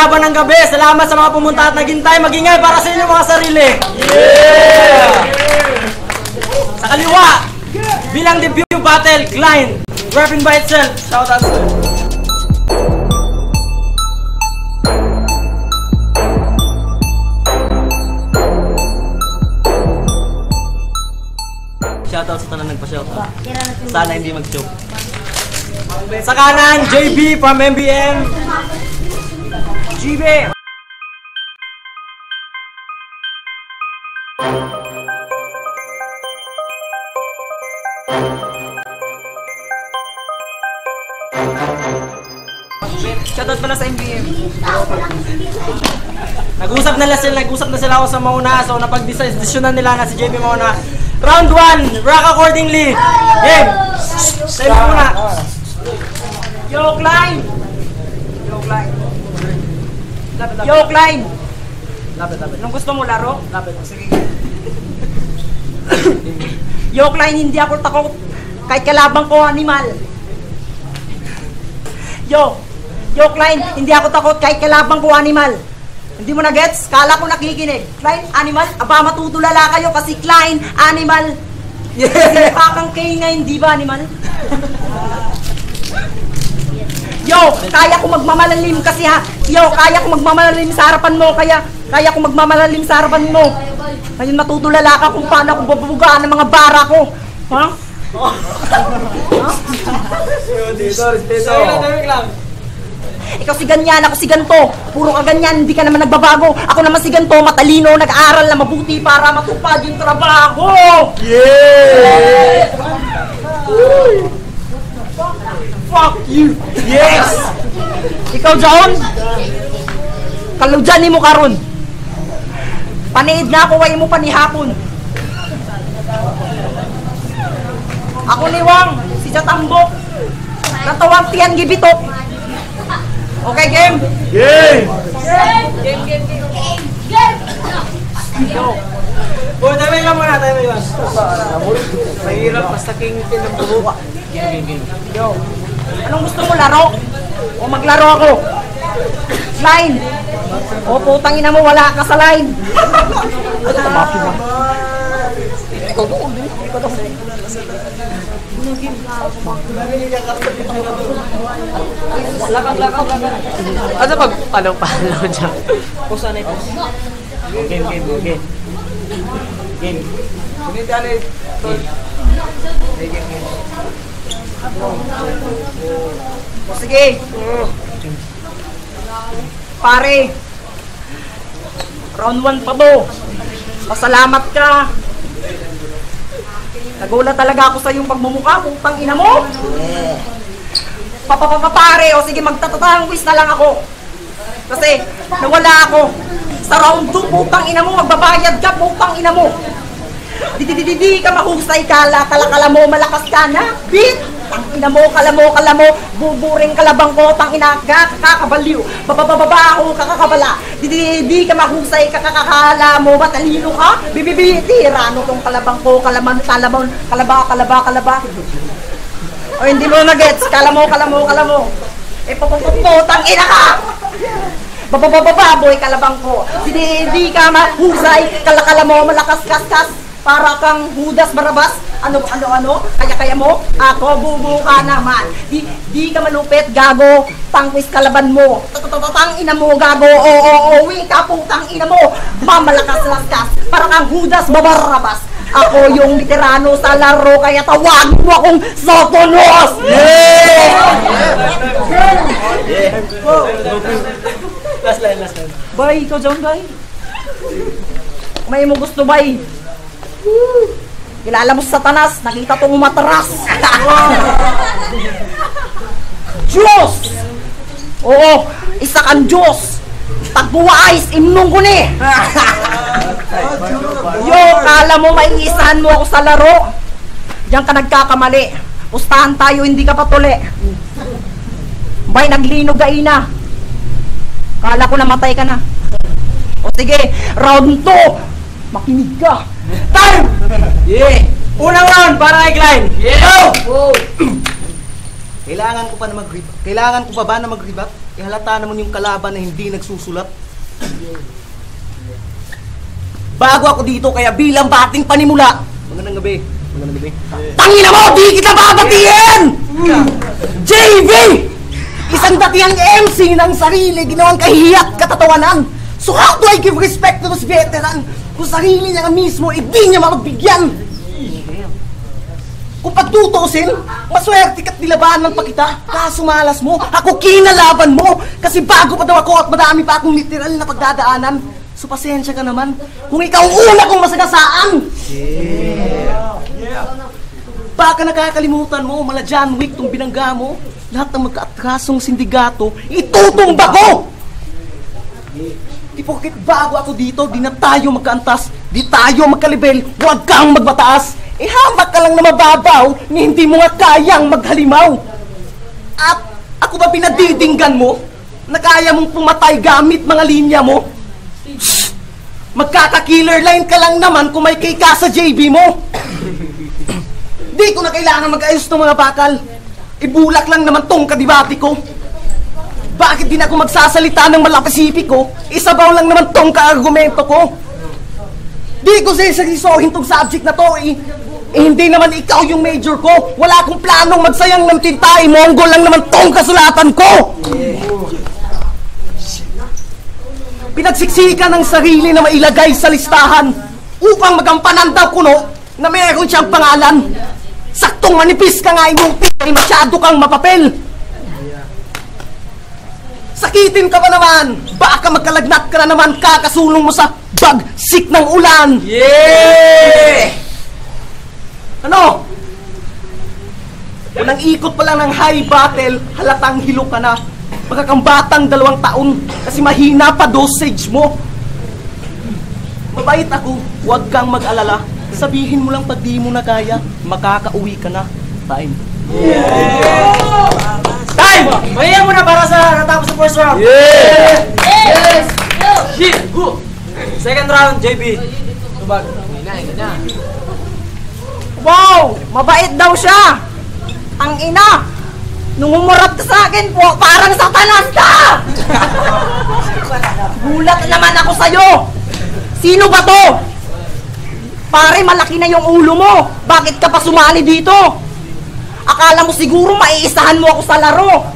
laban ng gabi. Salamat sa mga pumunta at naghintay. Mag-ingay para sa inyo mga sarili. Yeah! Sa kaliwa, bilang debut battle, Klein. Rapping by itself. Shout out to shoutout sa tanan nagpa-shoutout. Sana hindi mag-joke. Sa kanan, JB from MBM. JB! Shoutout pala sa MBM. Nag-usap na sila ako sa mauna. So napag-desisyonan nila na si JB mauna. Round 1, rock accordingly. Game. Tayo muna. Yo, Klein. Yo, Klein. Yo, Klein. Lapit. Anong gusto mo, laro? Lapit. Sige. Yo, Klein, hindi ako takot. Kahit kalabang ko, animal. Yo, Klein, hindi ako takot. Kahit kalabang ko, animal. Hindi mo na gets? Kala ko nakikinig. Klein, animal? Aba, matutulala kayo kasi Klein, animal. Yeah. Pakang kayo nga, hindi ba, animal? Yo, kaya ko magmamalalim kasi ha. Yo, kaya ko magmamalalim sa harapan mo. Kaya ko magmamalalim sa harapan mo. Ngayon matutulala ka kung paano ako babugaan ng mga bara ko. Ha? Ikaw si ganyan, ako si ganto. Puro ka ganyan, hindi ka naman nagbabago. Ako naman si ganto, matalino, nag-aaral na mabuti para matupad yung trabaho. Yeah! Fuck you! Yes! Ikaw, John? Kaludyan mo karon. Paniid na ako, way mo panihapon. Ako ni Wang, si Jatambok. Natawang tiyan gibitok. Okay, game? Game! Game! Yo! Oh, tayo lang muna. Mahirap, basta kingpin ng bubuka. Game. Yo! Anong gusto mo, laro? O maglaro ako? Line! O putang ina mo, wala ka sa line! Ikaw doon. Lakang. Ano pag palaw dyan? Pusa na ito. Game. Sunita na ito. Game. O sige. Pare. Round 1 pa bo. Pasalamat ka. Nagulat talaga ako sa iyong pagmumukha, putang ina mo. Pare, o sige magtatatang quiz na lang ako. Kasi nawala ako. Sa round 2, putang ina mo, magbabayad ka, putang ina mo. Di ka mahusay, kala mo, malakas ka na. Bit! Tang ina mo, kala mo, buburing kalabang ko, tang ina, kakabaliw. Bababa ako, kakakabala. Di ka mahusay, kakakala mo, matalino ka. Tirano tong kalabang ko, kalaba. O hindi mo na-gets, kala mo. Eh, tang ina ka! Baboy, kalabang ko. Di ka mahusay, kala mo, malakas kas. Para kang Judas Barabas. Ano? Kaya mo? Ako, bubuka naman. Di ka malupit, gago. Tangwis kalaban mo. Tang ina mo, gago. Uwi ka, putang ina mo. Mamalakas laskas. Para kang Judas Barabas. Ako yung veterano sa laro, kaya tawag mo akong Sotonos! Last line. Bay, ikaw dyan, bay. May mo gusto, bay. Kilala mo sa Satanas, nakita tong umatras. Diyos! Oo, isa kang Diyos. Tagbuwais, imnong ko ni. Yo, kala mo maiisahan mo ako sa laro. Diyan ka nagkakamali. Pustahan tayo, hindi ka patuli. Bay, naglinog ka ina. Kala ko namatay ka na. O sige, round 2. Makinig ka. Time! Yeah! Unang round para kay Klein. Yeah! Go! Kailangan ko pa ba na mag-rebut? Ihalata naman yung kalaban na hindi nagsusulat. Bago ako dito, kaya bilang bating panimula. Magandang gabi. Magandang gabi. Tangina mo! Di kita babatiin! JV! Isang datihang MC ng sarili, ginawang kahihiyak katatawanan. So how do I give respect to this veteran kung sarili niya mismo, hindi niya mapagbigyan? Kung pagtutusin, maswerte ka't nilabanan pa kita. Kaso malas mo, ako kinalaban mo. Kasi bago pa daw ako at madami pa akong literal na pagdadaanan. So pasensya ka naman kung ikaw ang una kong masagasaan. Baka nakakalimutan mo, mala John Wick tong binangga mo. Lahat ng magkaatrasong sindigato, itutumba ko! Di porket bago ako dito, di na tayo magkaantas, di tayo magkalibel, huwag kang magbataas. Ihamak ka lang na mababaw, ni hindi mo nga kayang maghalimaw. At ako ba pinadidinggan mo, na kaya mong pumatay gamit mga linya mo? Shhh! Magkaka-killer line ka lang naman kung may kay ka sa JB mo. Di ko na kailangan mag-ayos ng mga bakal. Ibulak lang naman tong kadibati ko. Bakit di na ako magsasalita ng malapasipiko? Isabaw lang naman tong kaargumento ko. Di ko siserisohin tong subject na to eh. Hindi naman ikaw yung major ko. Wala akong planong magsayang ng tinta. Mongol lang naman tong kasulatan ko. Pinagsiksikan ng sarili na mailagay sa listahan upang magampanan daw kuno na meron siyang pangalan. Saktong manipis ka nga yung ay masyado kang mapapel. Sakitin ka ba naman? Baka magkalagnat ka na naman kakasulong mo sa bagsik ng ulan. Yeah! Ano? Unang ikot pa lang ng high battle, halatang hilo ka na. Baka kang batang 2 taon kasi mahina pa dosage mo. Mabait ako, huwag kang mag-alala. Sabihin mo lang pag di mo na kaya, makakauwi ka na. Time. Yeah! Time! Mahiya mo na para sa natapos sa first round. Yeah! Yes! Shit! Go! Second round, JB. Tubag. Wow! Mabait daw siya! Ang ina! Nung umurap ka sa akin po, parang satanas ka! Gulat naman ako sa'yo! Sino ba to? Pare, malaki na yung ulo mo! Bakit ka pa sumali dito? Akala mo siguro maiisahan mo ako sa laro!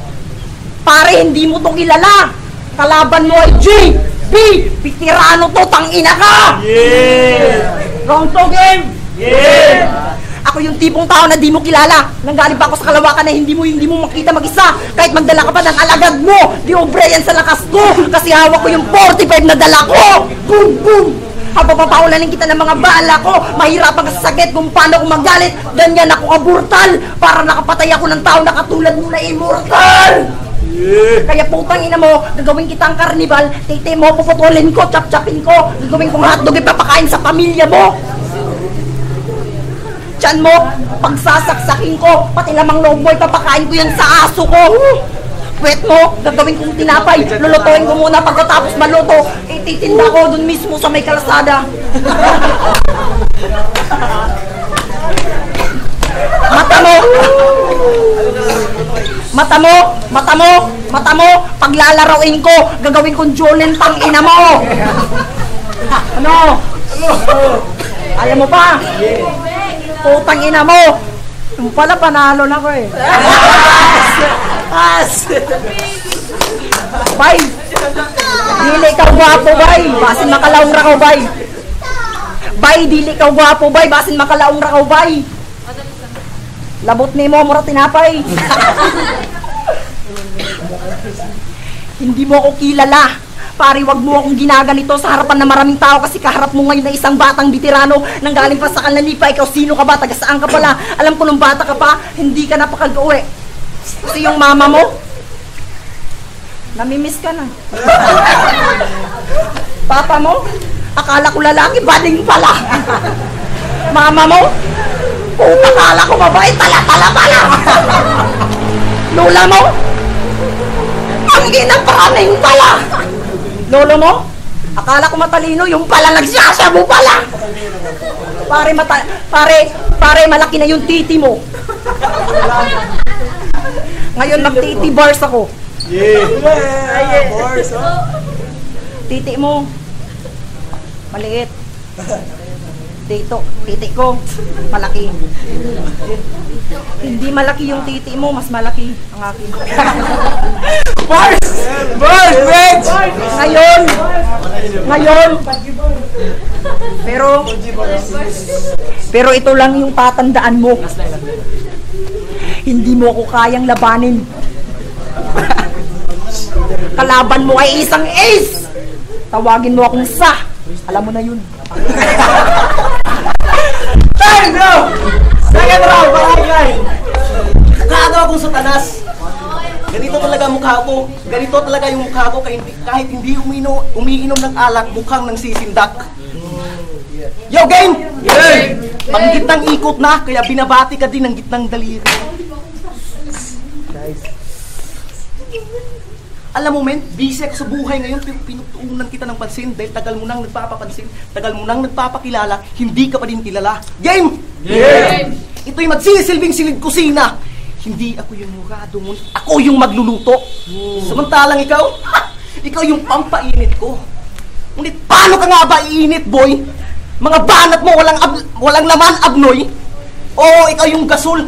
Pare, hindi mo to kilala! Kalaban mo ay J! B! Pitirano to, tangina ka! Yeah! Round 2 game! Yeah! Ako yung tipong tao na di mo kilala. Nanggaling pa ako sa kalawakan na hindi mo makita mag-isa. Kahit magdala ka pa ng alagad mo, di obre yan sa lakas ko. Kasi hawak ko yung 45 na dala ko. Boom, boom! Papapaulalin kita ng mga bala ko. Mahirapan ka sa sakit kung paano ako magalit. Ganyan ako ka-brutal. Para nakapatay ako ng tao na katulad mo na immortal. Yeah. Kaya putang ina mo, gagawin kitang karnibal. Tite mo, puputulin ko, chap-chapin ko. Gagawin kong hotdog, ipapakain sa pamilya mo. Tiyan mo, pagsasaksakin ko, pati lamang loob mo, ipapakain ko yan sa aso ko. Pwet mo, gagawin kong tinapay, lulutuin ko muna pagkatapos maluto, ititinda ko dun mismo sa may kalsada. Mata mo, paglalaroin ko, gagawin kong Jolen tang ina mo. Ano? Ayaw mo pa? Putang ina mo! Yung pala, panalo na ko eh. Bay! Dili ka gwapo, bay! Basin makalaong ra ko, bay! Bay, dili ka gwapo, bay! Basin makalaong ra ko, bay! Labot ni mo, mura tinapay! Hindi mo ako kilala! Pare, wag mo akong ginaganito sa harapan ng maraming tao kasi kaharap mo ngayon na isang batang bitirano nang galing pa sa Kanlanipa. Ikaw sino ka ba? Taga saan ka pala? Alam ko nung bata ka pa, hindi ka napakag-uwi. Kasi yung mama mo, namimiss ka na. Papa mo, akala ko lalaki, bading pala. Mama mo, akala ko babae, tala-tala pala. Lola mo, ang ginang paraming pala. Lolo mo? Akala ko matalino, yung pala nagsasabu pala. Pare, malaki na yung titi mo. Ngayon magtiti bars ako. Yeah! Boys, oh. Titi mo. Maliit. Titi ko. Malaki. Hindi malaki yung titi mo, mas malaki ang akin. Boys! Boys! Wait! Ngayon. Pero ito lang yung tatandaan mo. Hindi mo ako kayang labanin. Kalaban mo ay isang ace. Tawagin mo akong sa. Alam mo na yun. Time now! Second round, barangay! Nakagawa kong satanas. Ganito talaga ang mukha ko. Ganito talaga yung mukha ko kahit hindi umiinom ng alak, mukhang nang sisindak. Yo, game! Pang gitnang ikot na, kaya binabati ka din ng gitnang daliri. Alam mo, men, busy ako sa buhay ngayon, pero pinutuunan kita ng pansin dahil tagal mo nang nagpapapansin, tagal mo nang nagpapakilala, hindi ka pa din kilala. Game! Game! Ito'y magsisilbing silid kusina. Hindi ako yung murado mo, ako yung magluluto. Samantalang ikaw, ikaw yung pampainit ko. Ngunit paano ka nga ba iinit, boy? Mga banat mo walang laman, abnoy? Oo, ikaw yung gasol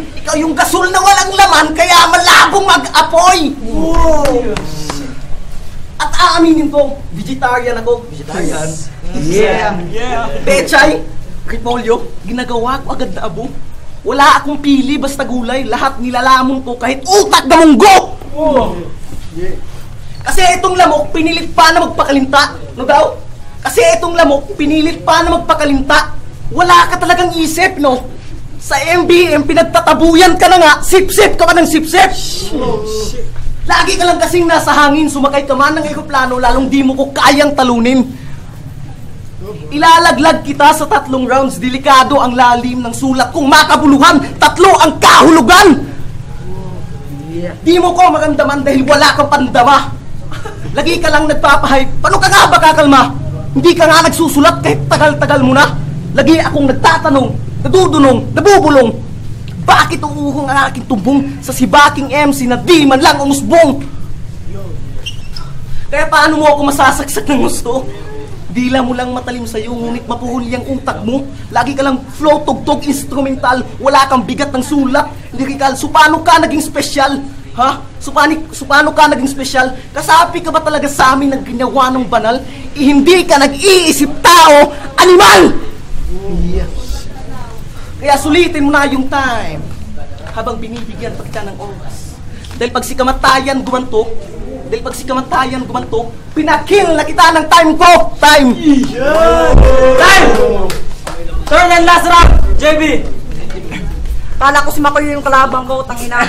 na walang laman, kaya malabong mag-apoy. At aaminin ko, vegetarian ako. Vegetarian? Yeah. Pechay, repolyo, ginagawa ko agad na abo. Wala akong pili, basta gulay. Lahat nilalamon ko kahit utak na munggo. Kasi itong lamok, pinilit pa na magpakalinta. No daw? Kasi itong lamok, pinilit pa na magpakalinta. Wala ka talagang isip, no? Sa MBM, pinagtatabuyan ka na nga, sip-sip ka pa ng sip-sip. Lagi ka lang kasing nasa hangin, sumakay ka man ng eroplano, lalong di mo ko kayang talunin. Ilalaglag kita sa 3 rounds, delikado ang lalim ng sulat kung makabuluhan, 3 ang kahulugan. Di mo ko maramdaman dahil wala kang pandama. Lagi ka lang nagpapahype, paano ka nga ba kakalma? Hindi ka nga nagsusulat kahit tagal-tagal mo na. Lagi akong nagtatanong, nadudunong, nabubulong. Bakit uuhong ang aking tumbong sa sibaking MC na di man lang umusbong? Kaya paano mo ako masasaksak ng gusto? Dila mo lang matalim sa'yo, ngunit mapuhuli ang utak mo. Lagi ka lang flow, tugtog, instrumental. Wala kang bigat ng sulat, lyrical. So paano ka naging special? Ha? So paano ka naging special? Kasapi ka ba talaga sa amin ng ginawa ng banal? Hindi ka nag-iisip tao, animal! Kaya sulitin mo na yung time habang binibigyan pa kita ng oras. Dahil pag si kamatayan gumanto, pinakill na kita ng time ko! Time! Time! Third and last round, JB! Kala ko si Makoy yung kalabang ko, tangina.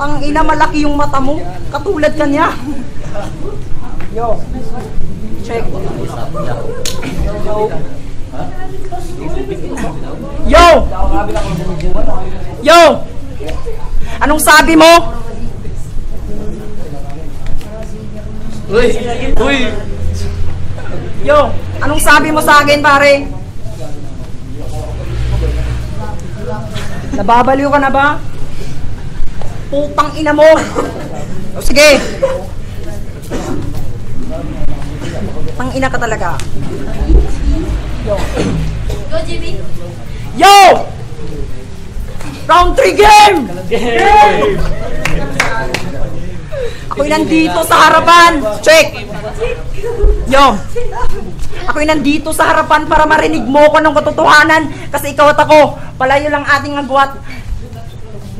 Tangina, malaki yung mata mo. Katulad ka niya. Yo. Check. Yo! Yo! Anong sabi mo? Uy! Yo! Anong sabi mo sa akin, pare? Nababaliw ka na ba? Putang ina mo! O, sige! Tang ina ka talaga. Yo! Go, JB! Yo! Round 3 game! Ako'y nandito sa harapan. Check! Yo! Ako'y nandito sa harapan para marinig mo ko ng katotohanan. Kasi ikaw at ako, palayo lang ating agwat.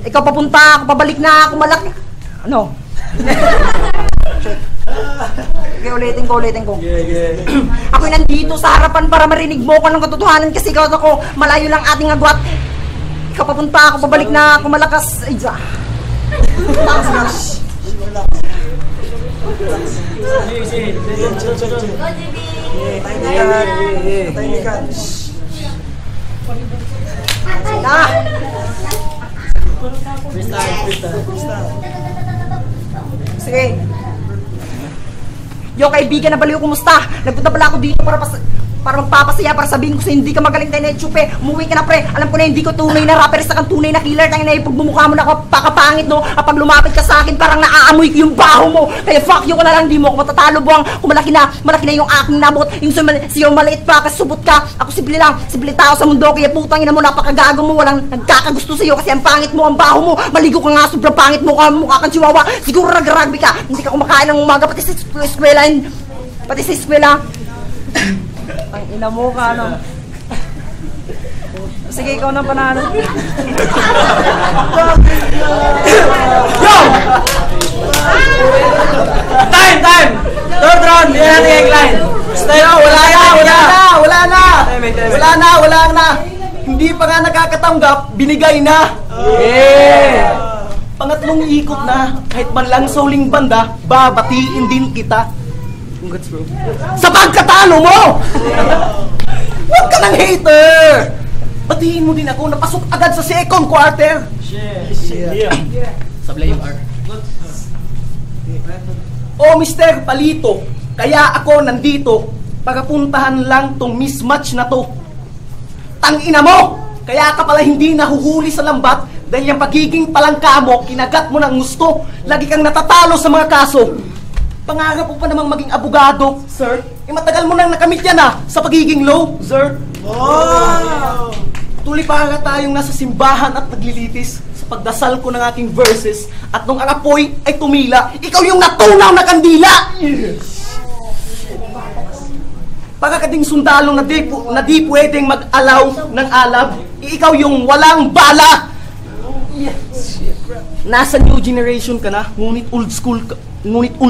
Ikaw papunta, ako pabalik na, ako malaki. Ano? Check. Okay, ulitin ko. Ako'y nandito sa harapan para marinig mo ko ng katotohanan. Kasi ikaw at ako, malayo lang ating agwat. Ikaw papunta, ako pabalik na, ako malakas. Ay, dyan. Go, JB! Sige. Yo, kaibigan na baliw, kumusta? Nagpunta pala ako dito para Para magpapasaya, para sabihin ko sa hindi ka magaling tayo na chupe. Umuwi ka na pre. Alam ko na hindi ko tunay na rapper, isa kang tunay na killer. Tayo na ipagmumukha mo na kapakapangit no. Kapag lumapit ka sa akin, parang naaamoy ko yung baho mo. Kaya fuck you ka na lang, di mo ako matatalo buwang. Kung malaki na yung aking nabot. Yung siyo maliit pa, kasi subot ka. Ako simple tao sa mundo. Kaya putang ina mo, napakagago mo. Walang nagkakagusto sa'yo kasi ang pangit mo, ang baho mo. Maligo ka nga, sobrang pangit mo, mukha kang chihuahua. Siguro nag-rugby ka. Hindi ka kumakain ng umaga, pati sa eskwela. Ang ina mo ka, ano? Sige, ikaw na panalo. Yo! Time! Third round, hindi natin i-line. Style, wala na. Hindi pa nga nakakatanggap, binigay na. Pangatlong ikot na, kahit man lang sa huling banda, babatiin din kita. Congrats bro. Sa pagkatalo mo! Huwag ka ng hater! Batiin mo din ako, napasok agad sa second quarter. Sablay yung R. Oh, Mr. Palito, kaya ako nandito para puntahan lang tong mismatch na to. Tangina mo! Kaya ka pala hindi nahuhuli sa lambat dahil yung pagiging palangka mo, kinagat mo ng gusto. Lagi kang natatalo sa mga kaso. Pangarap mo pa namang maging abogado, sir. Matagal mo nang nakamit yan sa pagiging low, sir. Oh! Tuloy para tayong nasa simbahan at naglilitis sa pagdasal ko ng aking verses at nung ang apoy ay tumila, ikaw yung natunaw na kandila! Para ka ding sundalong na di pwedeng mag-alaw ng alab, ikaw yung walang bala! Nasa new generation ka na, ngunit old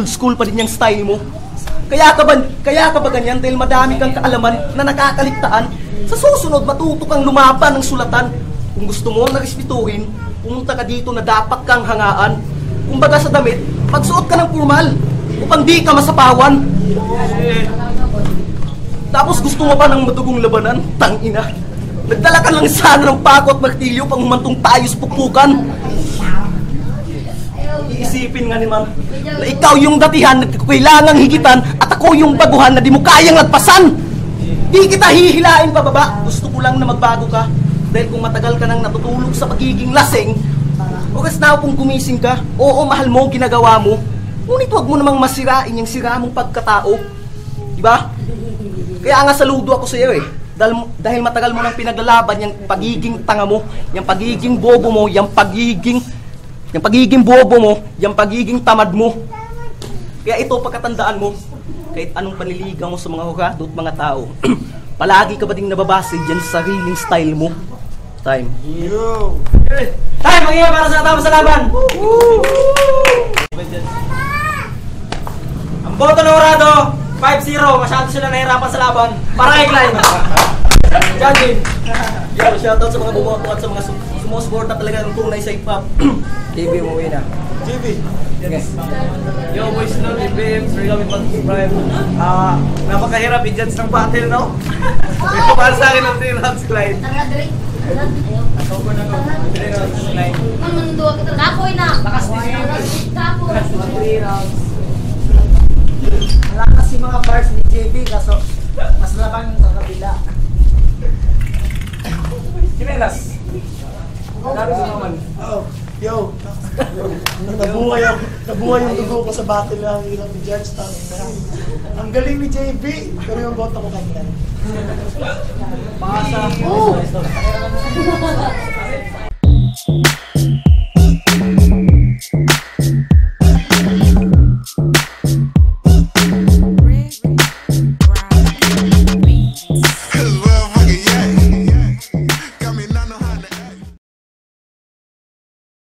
school pa din yung style mo. Kaya ka ba ganyan dahil madami kang kaalaman na nakakaligtaan? Sa susunod, matuto kang lumaban ng sulatan. Kung gusto mo na respetuhin, pumunta ka dito na dapat kang hangaan. Kumbaga sa damit, magsuot ka ng formal upang di ka masapawan. Tapos gusto mo pa ng madugong labanan? Tangina. Nagdala ka lang sana ng pako at martilyo pang humantong tayo sa pupukan. Iisipin nga ni ma'am na ikaw yung datihan na kailangang higitan at ako yung baguhan na di mo kayang lagpasan. Di kita hihilain pababa. Gusto ko lang na magbago ka dahil kung matagal ka nang natutulog sa pagiging lasing, oras na kung gumising ka, oo mahal mo ang ginagawa mo, ngunit huwag mo namang masirain yung sira mong pagkatao. Diba? Kaya nga saludo ako sa iyo dahil matagal mo nang pinaglalaban yung pagiging tanga mo, yung pagiging bobo mo, yung pagiging bobo mo, yung pagiging tamad mo. Kaya ito pagkatandaan mo, kahit anong panliligaw mo sa mga hurado at mga tao, palagi ka ba ding nababase dyan sa sariling style mo? Time. Time, mag-iwa para sa tama sa laban! Ang boto ng hurado, 5-0, masyado sila nahirapan sa laban. Para kay Klein. Judging. Yo, shoutout sa mga bumoto at sa mga sumusuporta talaga ng tunay sa hip-hop. TV mo na. JB. Yes. Yo, boys, no, BBM, sorry kami pag-subscribe. Napakahirap i-judge ng battle, no? Ito para sa akin ang 3 rounds, Clyde. Tara, Dre. Ako ko na, 3 rounds, Clyde. Ang manunduwa kita. Kapoy na. Lakas din. Kapoy. 3 rounds. Wala kasi mga bars ni JB kaso mas labang sa kabila. Kinelas. Dari sa naman. Oh, yo. Nabuhay yung dugo ko sa battle ng ilang ni Judge. Ang galing ni JB, pero yung boto ko kanya. Pasa.